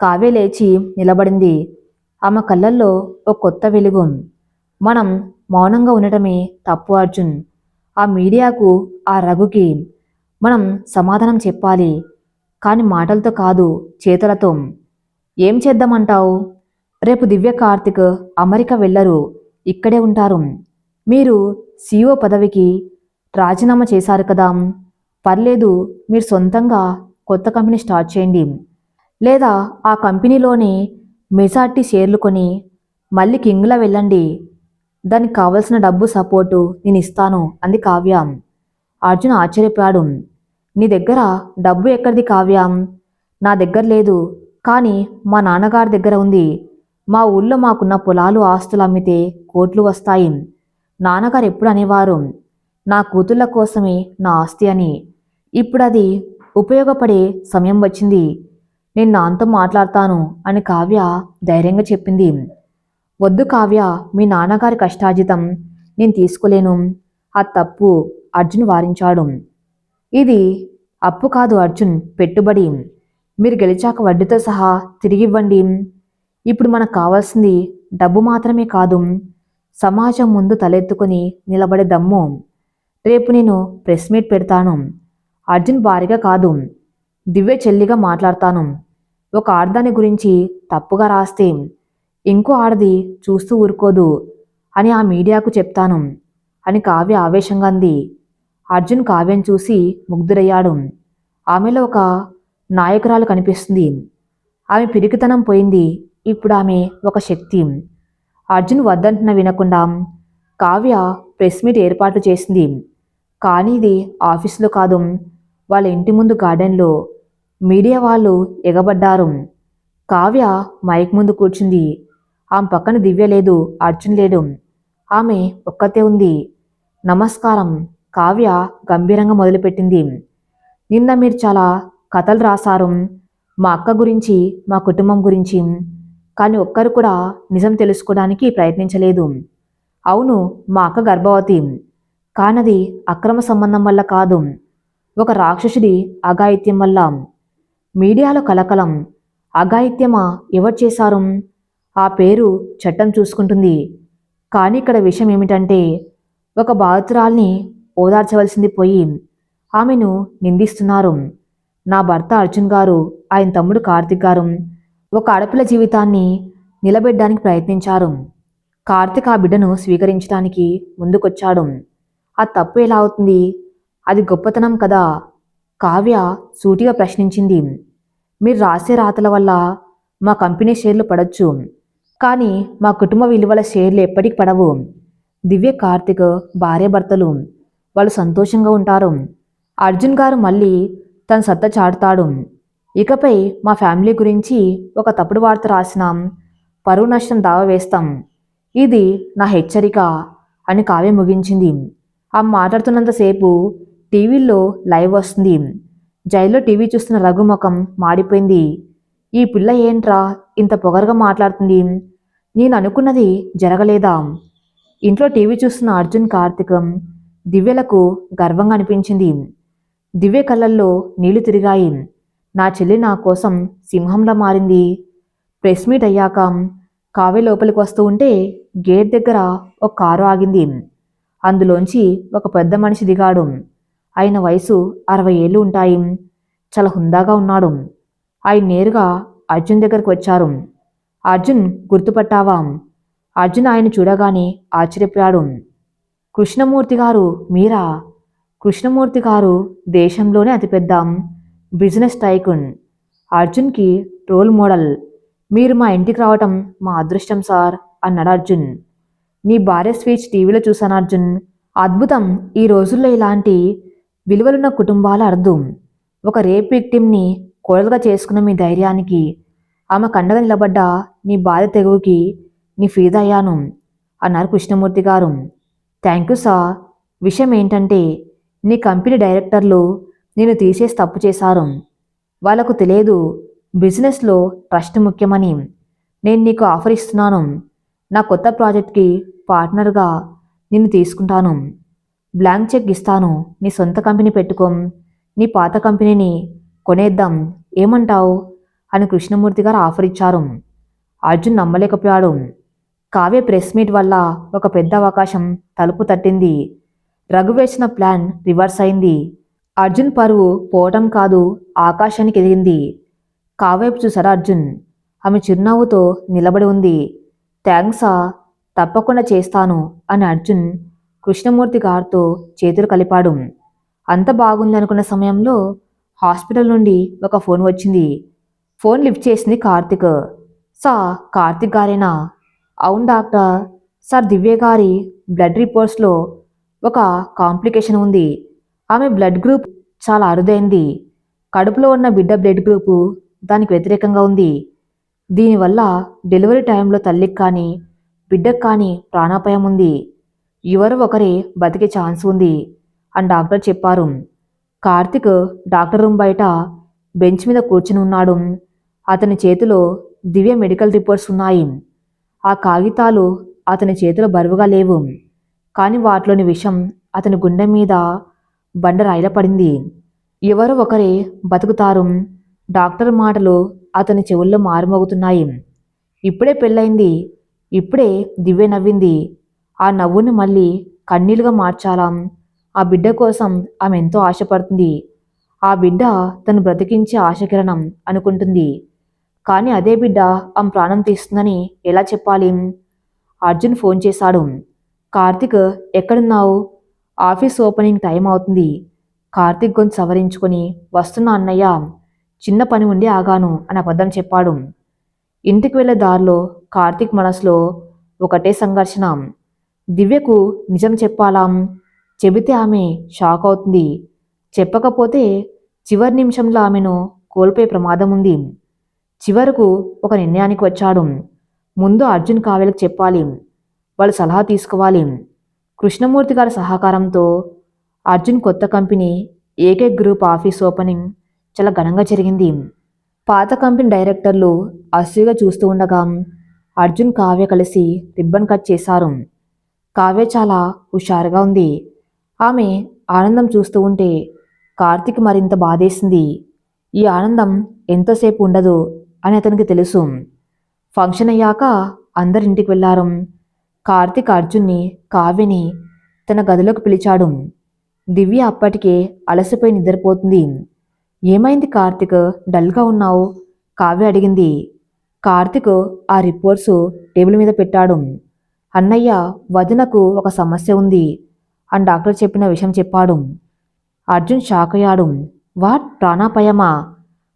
కావ్య లేచి నిలబడింది. ఆమె కళ్ళల్లో ఒక కొత్త వెలుగు. మనం మౌనంగా ఉండటమే తప్పు అర్జున్. ఆ మీడియాకు, ఆ రఘుకి మనం సమాధానం చెప్పాలి, కానీ మాటలతో కాదు, చేతులతో. ఏం చేద్దామంటావు? రేపు దివ్య, కార్తిక్ అమెరికా వెళ్ళరు. ఇక్కడే ఉంటారు. మీరు CEO పదవికి రాజీనామా చేశారు కదా, పర్లేదు, మీరు సొంతంగా కొత్త కంపెనీ స్టార్ట్ చేయండి. లేదా ఆ కంపెనీలోనే మెజార్టీ షేర్లు కొని మళ్ళీ కింగ్లా వెళ్ళండి. దానికి కావలసిన డబ్బు సపోర్టు నేను ఇస్తాను అంది కావ్య. అర్జున్ ఆశ్చర్యపోయాడు. నీ దగ్గర డబ్బు ఎక్కడిది కావ్య? నా దగ్గర లేదు, కానీ మా నాన్నగారి దగ్గర ఉంది. మా ఊళ్ళో మాకున్న పొలాలు ఆస్తులు అమ్మితే కోట్లు వస్తాయి. నాన్నగారు ఎప్పుడు అనేవారు, నా కూతుళ్ళ కోసమే నా ఆస్తి అని. ఇప్పుడు అది ఉపయోగపడే సమయం వచ్చింది. నేను నాన్నతో మాట్లాడతాను అని కావ్య ధైర్యంగా చెప్పింది. వద్దు కావ్య, మీ నాన్నగారి కష్టార్జితం నేను తీసుకోలేను. ఆ తప్పు, అర్జున్ వారించాడు. ఇది అప్పు కాదు అర్జున్, పెట్టుబడి. మీరు గెలిచాక వడ్డీతో సహా తిరిగివ్వండి. ఇప్పుడు మనకు కావాల్సింది డబ్బు మాత్రమే కాదు, సమాజం ముందు తలెత్తుకొని నిలబడే దమ్ము. రేపు నేను ప్రెస్ మీట్ పెడతాను. అర్జున్ భార్యగా కాదు, దివ్య చెల్లిగా మాట్లాడతాను. ఒక ఆడదాని గురించి తప్పుగా రాస్తే ఇంకో ఆడది చూస్తూ ఊరుకోదు అని ఆ మీడియాకు చెప్తాను అని కావ్య ఆవేశంగా అంది. అర్జున్ కావ్యను చూసి ముగ్ధురయ్యాడు. ఆమెలో ఒక నాయకురాలు కనిపిస్తుంది. ఆమె పిరికితనం పోయింది. ఇప్పుడు ఆమె ఒక శక్తి. అర్జున్ వద్దంటున్న వినకుండా కావ్య ప్రెస్ మీట్ ఏర్పాటు చేసింది. కానీ ఇది ఆఫీసులో కాదు, వాళ్ళ ఇంటి ముందు గార్డెన్లో. మీడియా వాళ్ళు ఎగబడ్డారు. కావ్య మైక్ ముందు కూర్చుంది. ఆమె పక్కన దివ్య లేదు, అర్జున్ లేడు. ఆమె ఒక్కతే ఉంది. నమస్కారం, కావ్య గంభీరంగా మొదలుపెట్టింది. నిన్న మీరు చాలా కథలు రాశారు, మా అక్క గురించి, మా కుటుంబం గురించి. కానీ ఒక్కరు కూడా నిజం తెలుసుకోవడానికి ప్రయత్నించలేదు. అవును, మా అక్క గర్భవతి. కానది అక్రమ సంబంధం వల్ల కాదు, ఒక రాక్షసుడి అఘాయిత్యం వల్ల. మీడియాలో కలకలం. అఘాయిత్యమా? ఎవరు చేశారు? ఆ పేరు చట్టం చూసుకుంటుంది. కానీ ఇక్కడ విషయం ఏమిటంటే, ఒక బాధితురాల్ని ఓదార్చవలసింది పోయి ఆమెను నిందిస్తున్నారు. నా భర్త అర్జున్ గారు, ఆయన తమ్ముడు కార్తిక్ గారు ఒక ఆడపిల్ల జీవితాన్ని నిలబెట్టడానికి ప్రయత్నించారు. కార్తిక్ ఆ బిడ్డను స్వీకరించడానికి ముందుకొచ్చాడు. ఆ తప్పు ఎలా అవుతుంది? అది గొప్పతనం కదా? కావ్య సూటిగా ప్రశ్నించింది. మీరు రాసే రాతల వల్ల మా కంపెనీ షేర్లు పడొచ్చు, కానీ మా కుటుంబ విలువల షేర్లు ఎప్పటికి పడవు. దివ్య కార్తిక్ భార్యాభర్తలు, వాళ్ళు సంతోషంగా ఉంటారు. అర్జున్ గారు మళ్ళీ తన సత్తా చాటుతాడు. ఇకపై మా ఫ్యామిలీ గురించి ఒక తప్పుడు వార్త రాసిన పరువు నష్టం దావా వేస్తాం. ఇది నా హెచ్చరిక అని కావ్య ముగించింది. ఆమె మాట్లాడుతున్నంతసేపు టీవీలో లైవ్ వస్తుంది. జైల్లో టీవీ చూస్తున్న రఘు ముఖం మాడిపోయింది. ఈ పిల్ల ఏంట్రా ఇంత పొగరుగా మాట్లాడుతుంది? నేను అనుకున్నది జరగలేదా? ఇంట్లో టీవీ చూస్తున్న అర్జున్, కార్తిక్, దివ్యలకు గర్వంగా అనిపించింది. దివ్య కళ్ళల్లో నీళ్లు తిరిగాయి. నా చెల్లి నా కోసం సింహంలా మారింది. ప్రెస్ మీట్ అయ్యాక కావ్య లోపలికి వస్తూ ఉంటే గేట్ దగ్గర ఒక కారు ఆగింది. అందులోంచి ఒక పెద్ద మనిషి దిగాడు. ఆయన వయసు 60 ఏళ్ళు ఉంటాయి. చాలా హుందాగా ఉన్నాడు. ఆయన నేరుగా అర్జున్ దగ్గరకు వచ్చారు. అర్జున్, గుర్తుపట్టావా? అర్జున్ ఆయన చూడగానే ఆశ్చర్యపోయాడు. కృష్ణమూర్తి గారు మీరా? కృష్ణమూర్తి గారు దేశంలోనే అతిపెద్ద బిజినెస్ టైకూన్. అర్జున్కి రోల్ మోడల్. మీరు మా ఇంటికి రావటం మా అదృష్టం సార్ అన్నాడు అర్జున్. నీ భార్య స్పీచ్ టీవీలో చూశాను అర్జున్. అద్భుతం. ఈ రోజుల్లో ఇలాంటి విలువలున్న కుటుంబాల అర్థం. ఒక రేప్ విక్టిమ్ని కోడలుగా చేసుకున్న మీ ధైర్యానికి, ఆమె కండగా నిలబడ్డ నీ భార్య తెగువకి నీ ఫీదా అయ్యాను అన్నారు కృష్ణమూర్తి గారు. Thank you sir. విషయం ఏంటంటే, నీ కంపెనీ డైరెక్టర్లు నేను తీసేసి తప్పు చేశారు. వాళ్లకు తెలియదు బిజినెస్లో ట్రస్ట్ ముఖ్యమని. నేను నీకు ఆఫర్ ఇస్తున్నాను. నా కొత్త ప్రాజెక్ట్కి పార్ట్నర్గా నిన్ను తీసుకుంటాను. బ్లాంక్ చెక్ ఇస్తాను. నీ సొంత కంపెనీ పెట్టుకో. నీ పాత కంపెనీని కొనేద్దాం, ఏమంటావు అని కృష్ణమూర్తి గారు ఆఫర్ ఇచ్చారు. అర్జున్ నమ్మలేకపోయాడు. కావ్య ప్రెస్ మీట్ వల్ల ఒక పెద్ద అవకాశం తలుపు తట్టింది. రఘు వేసిన ప్లాన్ రివర్స్ అయింది. అర్జున్ పరువు పోవటం కాదు, ఆకాశానికి ఎదిగింది. కావ్యపు చూశాడు అర్జున్. ఆమె చిరునవ్వుతో నిలబడి ఉంది. థ్యాంక్సా. తప్పకుండా చేస్తాను అని అర్జున్ కృష్ణమూర్తి గారితో చేతులు కలిపాడు. అంత బాగుంది అనుకున్న సమయంలో హాస్పిటల్ నుండి ఒక ఫోన్ వచ్చింది. ఫోన్ లిఫ్ట్ చేసింది కార్తిక్. కార్తిక్ గారేనా? అవును డాక్టర్. సార్, దివ్య గారి బ్లడ్ రిపోర్ట్స్లో ఒక కాంప్లికేషన్ ఉంది. ఆమె బ్లడ్ గ్రూప్ చాలా అరుదైంది. కడుపులో ఉన్న బిడ్డ బ్లడ్ గ్రూపు దానికి వ్యతిరేకంగా ఉంది. దీనివల్ల డెలివరీ టైంలో తల్లికి కానీ బిడ్డకు కానీ ప్రాణాపాయం ఉంది. ఎవరు ఒకరే బతికే ఛాన్స్ ఉంది అని డాక్టర్ చెప్పారు. కార్తిక్ డాక్టర్ రూమ్ బయట బెంచ్ మీద కూర్చుని ఉన్నాడు. అతని చేతిలో దివ్య మెడికల్ రిపోర్ట్స్ ఉన్నాయి. ఆ కాగితాలు అతని చేతిలో బరువుగా లేవు, కానీ వాటిలోని విషం అతని గుండె మీద బండరాయిల పడింది. ఎవరు ఒకరే బతుకుతారు. డాక్టర్ మాటలు అతని చెవుల్లో మారుమోగుతున్నాయి. ఇప్పుడే పెళ్ళయింది. ఇప్పుడే దివ్య నవ్వింది. ఆ నవ్వుని మళ్ళీ కన్నీళ్లుగా మార్చాలా? ఆ బిడ్డ కోసం ఆమె ఎంతో ఆశపడుతుంది. ఆ బిడ్డ తను బ్రతికించే ఆశకిరణం అనుకుంటుంది. కానీ అదే బిడ్డ ఆమె ప్రాణం తీస్తుందని ఎలా చెప్పాలి? అర్జున్ ఫోన్ చేశాడు. కార్తిక్, ఎక్కడున్నావు? ఆఫీస్ ఓపెనింగ్ టైం అవుతుంది. కార్తిక్ గొంతు సవరించుకొని, వస్తున్నా అన్నయ్య, చిన్న పని ఉండి ఆగాను అని అబద్ధం చెప్పాడు. ఇంటికి వెళ్ళే దారిలో కార్తిక్ మనసులో ఒకటే సంఘర్షణ. దివ్యకు నిజం చెప్పాలా? చెబితే ఆమె షాక్ అవుతుంది. చెప్పకపోతే చివరి నిమిషంలో ఆమెను కోల్పోయే ప్రమాదం ఉంది. చివరకు ఒక నిర్ణయానికి వచ్చాడు. ముందు అర్జున్ కావ్యలకు చెప్పాలి. వాళ్ళు సలహా తీసుకోవాలి. కృష్ణమూర్తి గారి సహకారంతో అర్జున్ కొత్త company AK group office opening చాలా ఘనంగా జరిగింది. పాత కంపెనీ డైరెక్టర్లు అసూయగా చూస్తూ ఉండగా అర్జున్ కావ్య కలిసి రిబ్బన్ కట్ చేశారు. కావ్య చాలా హుషారుగా ఉంది. ఆమె ఆనందం చూస్తూ ఉంటే కార్తిక్ మరింత బాధేసింది. ఈ ఆనందం ఎంతోసేపు ఉండదు అని అతనికి తెలుసు. ఫంక్షన్ అయ్యాక అందరింటికి వెళ్లారు. కార్తిక్ అర్జున్ని, కావ్యని తన గదిలోకి పిలిచాడు. దివ్య అప్పటికే అలసిపోయి నిద్రపోతుంది. ఏమైంది కార్తిక్, డల్గా ఉన్నావు? కావ్య అడిగింది. కార్తిక్ ఆ రిపోర్ట్స్ టేబుల్ మీద పెట్టాడు. అన్నయ్య, వదినకు ఒక సమస్య ఉంది అని డాక్టర్ చెప్పిన విషయం చెప్పాడు. అర్జున్ షాక్ అయ్యాడు. వాట్, ప్రాణాపాయమా?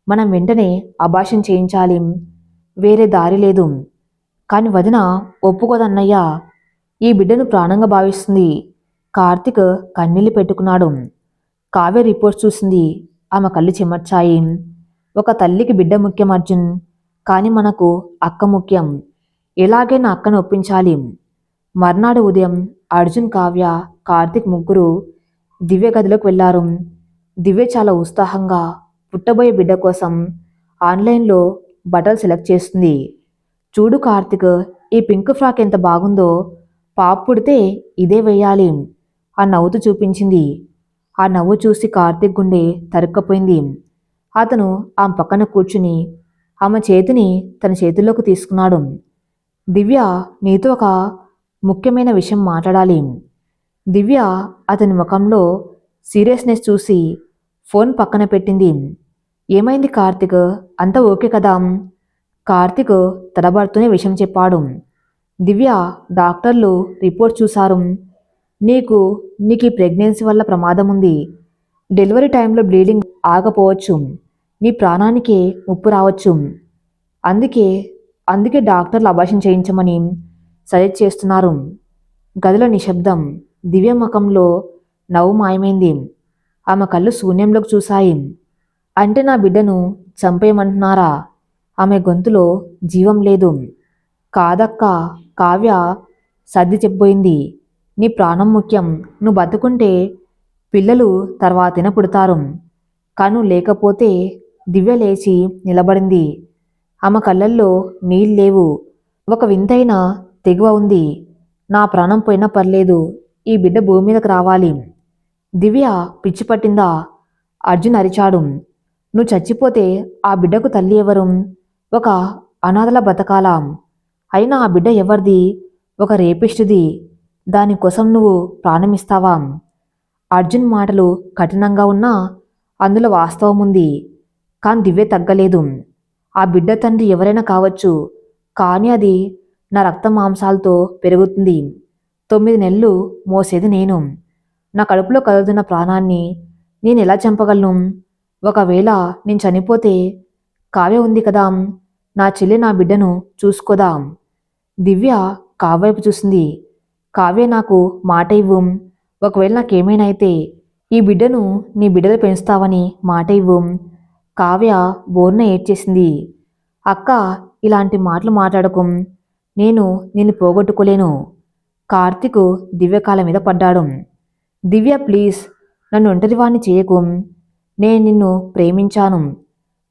మనం వెంటనే అబార్షన్ చేయించాలి. వేరే దారి లేదు. కానీ వదిన ఒప్పుకోదన్నయ్య. ఈ బిడ్డను ప్రాణంగా భావిస్తుంది. కార్తిక్ కన్నీళ్లు పెట్టుకున్నాడు. కావ్య రిపోర్ట్స్ చూసింది. ఆమె కళ్ళు చెమర్చాయి. ఒక తల్లికి బిడ్డ ముఖ్యం అర్జున్, కానీ మనకు అక్క ముఖ్యం. ఎలాగైనా అక్కను ఒప్పించాలి. మర్నాడు ఉదయం అర్జున్, కావ్య, కార్తిక్ ముగ్గురు దివ్య గదిలోకి వెళ్లారు. దివ్య చాలా ఉత్సాహంగా పుట్టబోయే బిడ్డ కోసం ఆన్లైన్లో బట్టలు సెలెక్ట్ చేస్తుంది. చూడు కార్తిక్, ఈ పింక్ ఫ్రాక్ ఎంత బాగుందో, పాప పుడితే ఇదే వెయ్యాలి ఆ నవ్వుతూ చూపించింది. ఆ నవ్వు చూసి కార్తిక్ గుండె తరుక్కపోయింది. అతను ఆమె పక్కన కూర్చుని ఆమె చేతిని తన చేతుల్లోకి తీసుకున్నాడు. దివ్య, నీతో ఒక ముఖ్యమైన విషయం మాట్లాడాలి. దివ్య అతని ముఖంలో సీరియస్నెస్ చూసి ఫోన్ పక్కన పెట్టింది. ఏమైంది కార్తిక్, అంతా ఓకే కదా? కార్తిక్ తడబడుతూనే విషయం చెప్పాడు. దివ్య, డాక్టర్లు రిపోర్ట్ చూశారు. నీకు నీకు ఈ ప్రెగ్నెన్సీ వల్ల ప్రమాదం ఉంది. డెలివరీ టైంలో బ్లీడింగ్ ఆగపోవచ్చు. నీ ప్రాణానికే ముప్పు రావచ్చు. అందుకే అందుకే డాక్టర్లు అబార్షన్ చేయించమని సజెస్ట్ చేస్తున్నారు. గదిలో నిశ్శబ్దం. దివ్య ముఖంలో నవ్వు మాయమైంది. ఆమె కళ్ళు శూన్యంలోకి చూశాయి. అంటే నా బిడ్డను చంపేయమంటున్నారా? ఆమె గొంతులో జీవం లేదు. కాదక్క, కావ్య సర్ది చెప్పబోయింది. నీ ప్రాణం ముఖ్యం. నువ్వు బతుకుంటే పిల్లలు తర్వాతైనా పుడతారు. కాను లేకపోతే. దివ్య లేచి నిలబడింది. ఆమె కళ్ళల్లో నీళ్ళు లేవు. ఒక వింతైన తెగువ ఉంది. నా ప్రాణం పోయినా పర్లేదు, ఈ బిడ్డ భూమి మీదకి రావాలి. దివ్య, పిచ్చి పట్టిందా? అర్జున్ అరిచాడు. నువ్వు చచ్చిపోతే ఆ బిడ్డకు తల్లి ఎవరు? ఒక అనాథల బతకాలా? అయినా ఆ బిడ్డ ఎవరిది? ఒక రేపిస్టుది. దానికోసం నువ్వు ప్రాణమిస్తావా? అర్జున్ మాటలు కఠినంగా ఉన్నా అందులో వాస్తవం ఉంది. కానీ దివ్య తగ్గలేదు. ఆ బిడ్డ తండ్రి ఎవరైనా కావచ్చు, కానీ అది నా రక్త మాంసాలతో పెరుగుతుంది. 9 నెలలు మోసేది నేను. నా కడుపులో కదులుతున్న ప్రాణాన్ని నేను ఎలా చంపగలను? ఒకవేళ నేను చనిపోతే కావ్య ఉంది కదా, నా చెల్లి నా బిడ్డను చూసుకోదా? దివ్య కావ్య వైపు చూసింది. కావ్య, నాకు మాట ఇవ్వు. ఒకవేళ నాకేమైనా అయితే ఈ బిడ్డను నీ బిడ్డలు పెంచుతావని మాట ఇవ్వు. కావ్య బోర్న ఏడ్చేసింది. అక్క, ఇలాంటి మాటలు మాట్లాడకు. నేను నిన్ను పోగొట్టుకోలేను. కార్తీక్ దివ్య కాళ్ళ మీద పడ్డాడు. దివ్య, ప్లీజ్ నన్ను ఒంటరివాణ్ణి చేయకు. నేను నిన్ను ప్రేమించాను.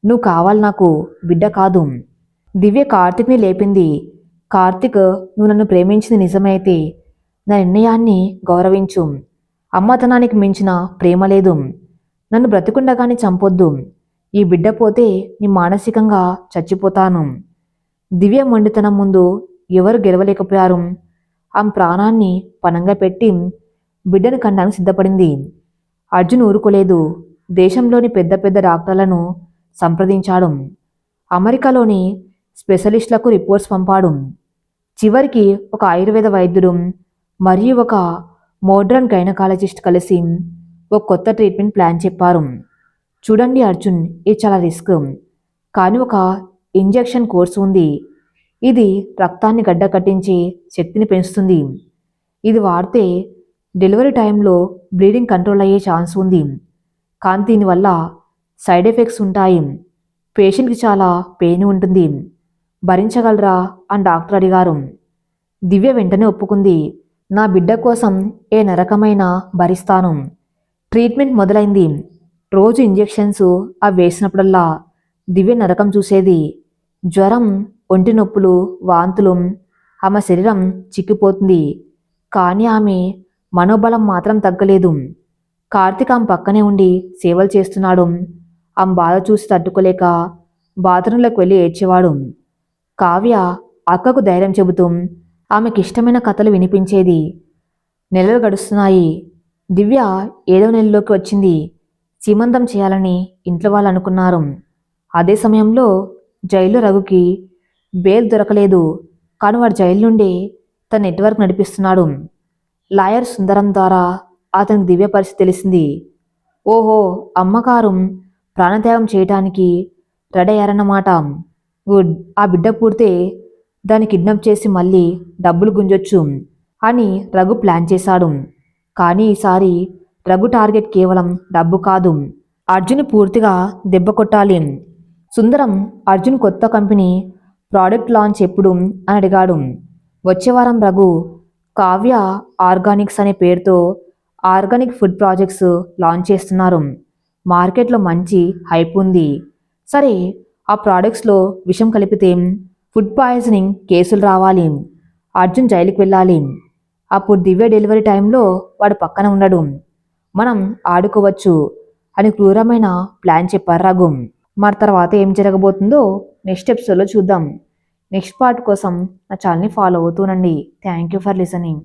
నువ్వు కావాలి నాకు, బిడ్డ కాదు. దివ్య కార్తీక్ని లేపింది. కార్తీక్, నువ్వు నన్ను ప్రేమించింది నిజమైతే నా నిర్ణయాన్ని గౌరవించు. అమ్మతనానికి మించిన ప్రేమ లేదు. నన్ను బ్రతికుండగానే చంపొద్దు. ఈ బిడ్డ పోతే నీ మానసికంగా చచ్చిపోతాను. దివ్య మొండితనం ముందు ఎవరు గెలవలేకపోయారు. ఆమె ప్రాణాన్ని పణంగా పెట్టి బిడ్డను కనడానికి సిద్ధపడింది. అర్జున్ ఊరుకోలేదు. దేశంలోని పెద్ద పెద్ద డాక్టర్లను సంప్రదించాడు. అమెరికాలోని స్పెషలిస్టులకు రిపోర్ట్స్ పంపాడు. చివరికి ఒక ఆయుర్వేద వైద్యుడు మరియు ఒక మోడ్రన్ గైనకాలజిస్ట్ కలిసి ఒక కొత్త ట్రీట్మెంట్ ప్లాన్ చెప్పారు. చూడండి అర్జున్, ఇది చాలా రిస్క్, కానీ ఒక ఇంజెక్షన్ కోర్సు ఉంది. ఇది రక్తాన్ని గడ్డ కట్టించి శక్తిని పెంచుతుంది. ఇది వాడితే డెలివరీ టైంలో బ్లీడింగ్ కంట్రోల్ అయ్యే ఛాన్స్ ఉంది. కానీ దీనివల్ల సైడ్ ఎఫెక్ట్స్ ఉంటాయి. పేషెంట్కి చాలా పెయిన్ ఉంటుంది. భరించగలరా అని డాక్టర్ అడిగారు. దివ్య వెంటనే ఒప్పుకుంది. నా బిడ్డ కోసం ఏ నరకమైనా భరిస్తాను. ట్రీట్మెంట్ మొదలైంది. రోజు ఇంజెక్షన్స్ అవి వేసినప్పుడల్లా దివ్య నరకం చూసేది. జ్వరం, ఒంటి నొప్పులు, వాంతులు. ఆమె శరీరం చిక్కిపోతుంది. కానీ ఆమె మనోబలం మాత్రం తగ్గలేదు. కార్తీక్ ఆమె పక్కనే ఉండి సేవలు చేస్తున్నాడు. ఆమె బాధ చూసి తట్టుకోలేక బాత్రూంలోకి వెళ్ళి ఏడ్చేవాడు. కావ్య అక్కకు ధైర్యం చెబుతూ ఆమెకిష్టమైన కథలు వినిపించేది. నెలలు గడుస్తున్నాయి. దివ్య 7వ నెలలోకి వచ్చింది. సీమంతం చేయాలని ఇంట్లో వాళ్ళు అనుకున్నారు. అదే సమయంలో జైల్లో రఘుకి బెయిల్ దొరకలేదు. కానీ వాడు జైలు నుండి తన నెట్వర్క్ నడిపిస్తున్నాడు. లాయర్ సుందరం ద్వారా అతనికి దివ్య పరిస్థితి తెలిసింది. ఓహో, అమ్మగారు ప్రాణత్యాగం చేయటానికి రెడీ అయ్యారన్నమాట. గుడ్, ఆ బిడ్డ పుడితే దాన్ని కిడ్నాప్ చేసి మళ్ళీ డబ్బులు గుంజొచ్చు అని రఘు ప్లాన్ చేశాడు. కానీ ఈసారి రఘు టార్గెట్ కేవలం డబ్బు కాదు, అర్జున్ పూర్తిగా దెబ్బ కొట్టాలి. సుందరం అర్జున్ కొత్త కంపెనీ ప్రోడక్ట్ లాంచ్ ఎప్పుడు అని అడిగాడు. వచ్చే వారం రఘు కావ్య ఆర్గానిక్స్ అనే పేరుతో ఆర్గానిక్ ఫుడ్ ప్రాజెక్ట్స్ లాంచ్ చేస్తున్నారు. మార్కెట్లో మంచి హైప్ ఉంది. సరే, ఆ ప్రోడక్ట్స్లో విషం కలిపితే ఫుడ్ పాయిజనింగ్ కేసులు రావాలి. అర్జున్ జైలుకి వెళ్ళాలి. అప్పుడు దివ్య డెలివరీ టైంలో వాడు పక్కన ఉండడు. మనం ఆడుకోవచ్చు అని క్రూరమైన ప్లాన్ చెప్పారు రఘు. మరి తర్వాత ఏం జరగబోతుందో నెక్స్ట్ ఎపిసోడ్లో చూద్దాం. నెక్స్ట్ పార్ట్ కోసం నా ఛానల్ని ఫాలో అవుతూనండి. Thank you for listening.